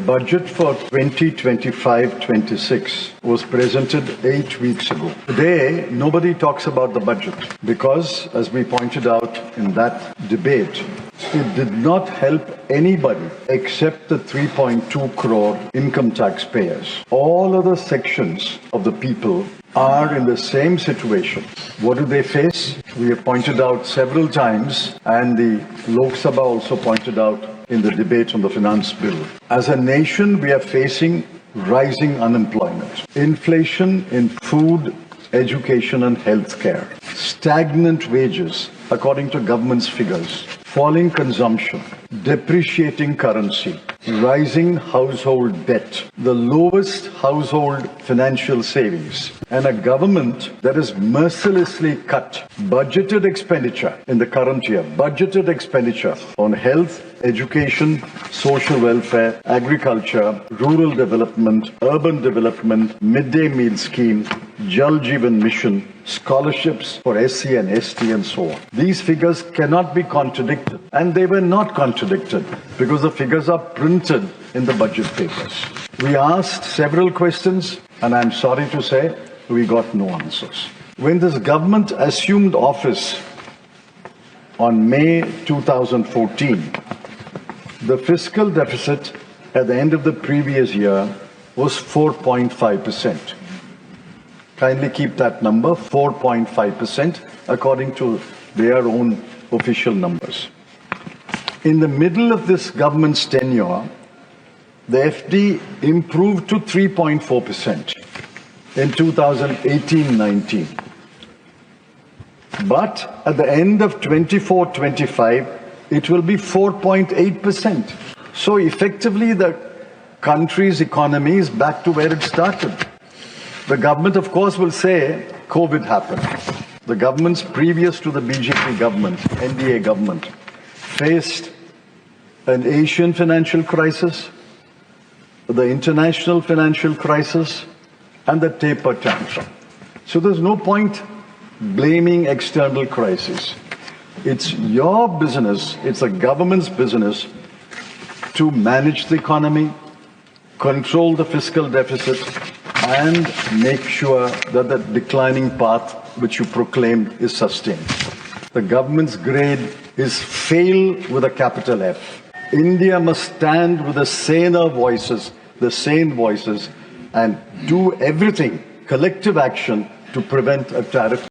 budget for 2025-26 was presented 8 weeks ago. Today, nobody talks about the budget because, as we pointed out in that debate, it did not help anybody except the 3.2 crore income taxpayers. All other sections of the people are in the same situation. What do they face? We have pointed out several times, and the Lok Sabha also pointed out in the debate on the finance bill. As a nation, we are facing rising unemployment, inflation in food, education and healthcare, stagnant wages according to government's figures, falling consumption, depreciating currency, rising household debt, the lowest household financial savings, and a government that has mercilessly cut budgeted expenditure in the current year, budgeted expenditure on health, education, social welfare, agriculture, rural development, urban development, midday meal scheme, Jal Jeevan Mission, scholarships for SC and ST and so on. These figures cannot be contradicted, and they were not contradicted because the figures are printed in the budget papers. We asked several questions, and I'm sorry to say, we got no answers. When this government assumed office on May 2014, the fiscal deficit at the end of the previous year was 4.5%. Kindly keep that number, 4.5%, according to their own official numbers. In the middle of this government's tenure, the FD improved to 3.4% in 2018-19. But at the end of 24-25, it will be 4.8%. So effectively, the country's economy is back to where it started. The government, of course, will say COVID happened. The governments previous to the BJP government, NDA government, faced an Asian financial crisis, the international financial crisis, and the taper tantrum. So there's no point blaming external crises. It's your business, it's the government's business to manage the economy, control the fiscal deficit, and make sure that the declining path which you proclaimed is sustained. The government's grade is fail with a capital F. India must stand with the sane voices, and do everything, collective action, to prevent a tariff